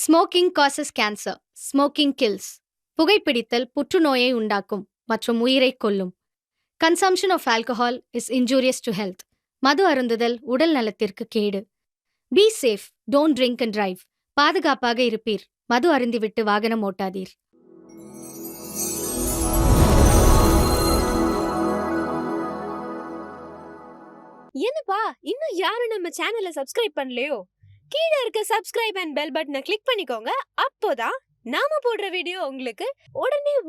Smoking causes cancer, smoking kills. புகைப்பிடித்தல் புற்றுநோயை உண்டாக்கும் மற்றும் உயிரை கொல்லும். Consumption of alcohol is injurious to health. மது அருந்துதல் உடல் நலத்திற்கு கேடு. Be safe, don't drink and drive. பாதுகாப்பாக இருப்பீர், மது அருந்திவிட்டு வாகனம் ஓட்டாதீர். என்னப்பா இன்னும் யாரும் நம்ம சேனலை சப்ஸ்கிரைப் பண்ணலையோ? கீழே இருக்க சப்ஸ்கிரைப் அண்ட் பெல் பட்டனை கிளிக் பண்ணிக்கோங்க. அப்போதான் நாம போடுற வீடியோ உங்களுக்கு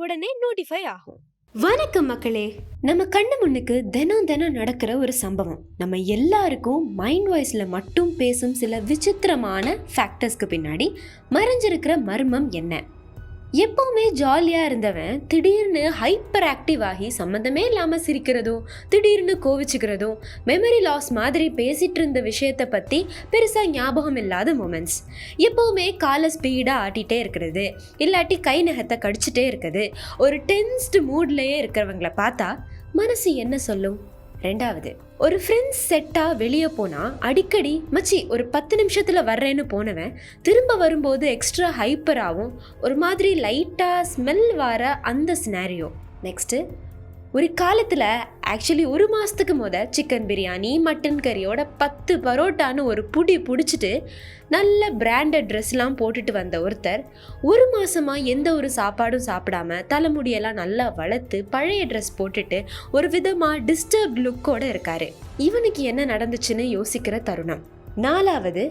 உடனே நோட்டிஃபை ஆகும். வணக்கம் மக்களே. நம்ம கண்ணு முன்னுக்கு தினம் நடக்கிற ஒரு சம்பவம். நம்ம எல்லாருக்கும் மைண்ட் வாய்ஸ்ல மட்டும் பேசும் சில விசித்திரமான ஃபேக்டர்ஸ்க்கு பின்னாடி மறைஞ்சிருக்கிற மர்மம் என்ன? எப்பவுமே ஜாலியாக இருந்தவன் திடீர்னு ஹைப்பர் ஆக்டிவ் ஆகி சம்மந்தமே இல்லாமல் சிரிக்கிறதும் திடீர்னு கோவிச்சுக்கிறதும் மெமரி லாஸ் மாதிரி பேசிகிட்டு இருந்த விஷயத்தை பற்றி பெருசாக ஞாபகம் இல்லாத மொமெண்ட்ஸ், எப்போவுமே காலை ஸ்பீடாக ஆட்டிகிட்டே இருக்கிறது, இல்லாட்டி கை நகத்தை கடிச்சிட்டே இருக்குது, ஒரு டென்ஸ்டு மூட்லேயே இருக்கிறவங்கள பார்த்தா மனசு என்ன சொல்லும்? ரெண்டாவது, ஒரு ஃப்ரெண்ட்ஸ் செட்டாக வெளியே போனால் அடிக்கடி மச்சி ஒரு 10 நிமிஷத்தில் வர்றேன்னு போனவன் திரும்ப வரும்போது எக்ஸ்ட்ரா ஹைப்பராகவும் ஒரு மாதிரி லைட்டாக ஸ்மெல் வர அந்த சினாரியோ. நெக்ஸ்ட்டு, ஒரு காலத்தில் ஆக்சுவலி 1 மாதத்துக்கு சிக்கன் பிரியாணி மட்டன் கறியோட 10 பரோட்டான்னு ஒரு பிடிச்சிட்டு நல்ல பிராண்டட் ட்ரெஸ்லாம் போட்டுட்டு வந்த ஒருத்தர் 1 மாதமாக எந்த ஒரு சாப்பாடும் சாப்பிடாம தலைமுடியெல்லாம் நல்லா வளர்த்து பழைய ட்ரெஸ் போட்டுட்டு ஒரு விதமாக டிஸ்டர்ப் லுக்கோடு இருக்காரு. இவனுக்கு என்ன நடந்துச்சுன்னு யோசிக்கிற தருணம். நாலாவது,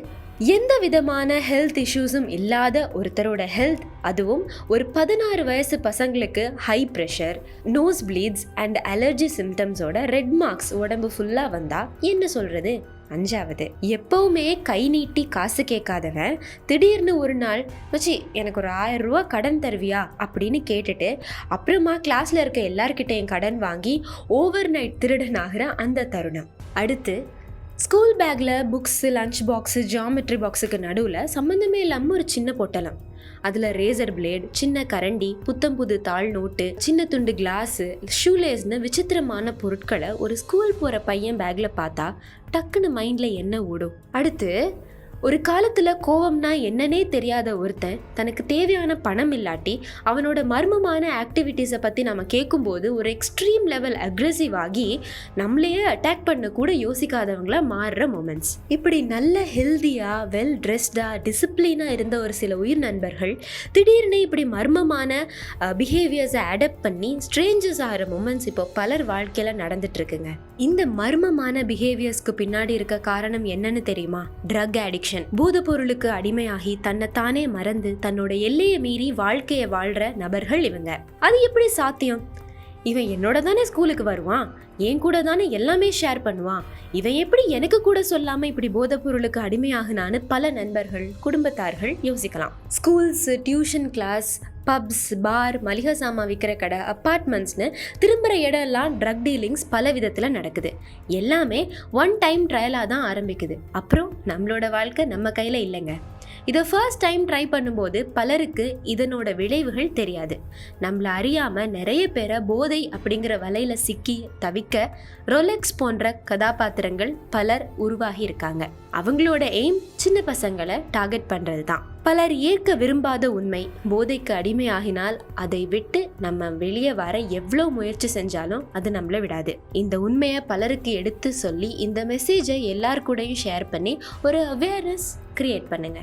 எந்த விதமான ஹெல்த் இஷ்யூஸும் இல்லாத ஒருத்தரோட ஹெல்த், அதுவும் ஒரு 16 வயசு பசங்களுக்கு high pressure, nose bleeds and allergy சிம்டம்ஸோட ரெட் மார்க்ஸ் உடம்பு ஃபுல்லாக வந்தா என்ன சொல்றது? அஞ்சாவது, எப்பவுமே கை நீட்டி காசு கேட்காதவன் திடீர்னு ஒரு நாள் மச்சி எனக்கு ஒரு 1000 ரூபா கடன் தருவியா அப்படின்னு கேட்டுட்டு அப்புறமா கிளாஸ்ல இருக்க எல்லார்கிட்டையும் கடன் வாங்கி ஓவர் நைட் திருடன் ஆகிற அந்த தருணம். அடுத்து, ஸ்கூல் பேக்கில் புக்ஸு, லஞ்ச் பாக்ஸு, ஜாமெட்ரி பாக்ஸுக்கு நடுவில் சம்மந்தமே இல்லாமல் ஒரு சின்ன பொட்டலம், அதில் ரேசர் பிளேட், சின்ன கரண்டி, புது தாள் நோட்டு, சின்ன துண்டு கிளாஸு, ஷூலேஸ்னு விசித்திரமான பொருட்களை ஒரு ஸ்கூல் போகிற பையன் பேக்கில் பார்த்தா டக்குன்னு மைண்டில் என்ன ஓடும்? அடுத்து, ஒரு காலத்தில் கோவம்னா என்னன்னே தெரியாத ஒருத்தன் தனக்கு தேவையான பணம் இல்லாட்டி அவனோட மர்மமான ஆக்டிவிட்டீஸை பற்றி நம்ம கேட்கும்போது ஒரு எக்ஸ்ட்ரீம் லெவல் அக்ரெசிவ் ஆகி நம்மளையே அட்டாக் பண்ண கூட யோசிக்காதவங்களா மாறுற மொமெண்ட்ஸ். இப்படி நல்ல ஹெல்தியாக வெல் ட்ரெஸ்டாக டிசிப்ளினாக இருந்த ஒரு சில உயிர் நண்பர்கள் திடீர்னு இப்படி மர்மமான பிஹேவியர்ஸை அடாப்ட் பண்ணி ஸ்ட்ரேஞ்சர்ஸ் ஆகிற மொமெண்ட்ஸ் இப்போ பலர் வாழ்க்கையில் நடந்துட்டு இருக்குங்க. இந்த மர்மமான பிஹேவியர்ஸ்க்கு பின்னாடி இருக்க காரணம் என்னன்னு தெரியுமா? Drug addiction. போதை பொருளுக்கு அடிமையாகி தன்னைத்தானே மறந்து தன்னோட எல்லையை மீறி வாழ்க்கையை வாழ்ற நபர்கள் இவங்க. அது எப்படி சாத்தியம்? இவன் என்னோட தானே ஸ்கூலுக்கு வருவான், என் கூட தானே எல்லாமே ஷேர் பண்ணுவான், இவன் எப்படி எனக்கு கூட சொல்லாம இப்படி போதை பொருளுக்கு அடிமையாகுனான்னு பல நண்பர்கள், குடும்பத்தார்கள் யோசிக்கலாம். ஸ்கூல்ஸ், டியூஷன் கிளாஸ், பப்ஸ், பார், மளிகை சாமான் விற்கிற கடை, அப்பார்ட்மெண்ட்ஸ்னு திரும்புகிற இடம்லாம் ட்ரக் டீலிங்ஸ் பல விதத்தில் நடக்குது. எல்லாமே ஒன் டைம் ட்ரையலாக தான் ஆரம்பிக்குது. அப்புறம் நம்மளோட வாழ்க்கை நம்ம கையில் இல்லைங்க. இதை ஃபர்ஸ்ட் டைம் ட்ரை பண்ணும்போது பலருக்கு இதனோட விளைவுகள் தெரியாது. நம்மளை அறியாமல் நிறைய பேரை போதை அப்படிங்கிற வலையில் சிக்கி தவிக்க ரோலெக்ஸ் போன்ற கதாபாத்திரங்கள் பலர் உருவாகி இருக்காங்க. அவங்களோட எய்ம் சின்ன பசங்களை டார்கெட் பண்ணுறது தான். பலர் ஏற்க விரும்பாத உண்மை, போதைக்கு அடிமையாகினால் அதை விட்டு நம்ம வெளியே வர எவ்வளோ முயற்சி செஞ்சாலும் அது நம்மளை விடாது. இந்த உண்மையை பலருக்கு எடுத்து சொல்லி இந்த மெசேஜை எல்லார் கூடயும் ஷேர் பண்ணி ஒரு அவேர்னஸ் கிரியேட் பண்ணுங்க.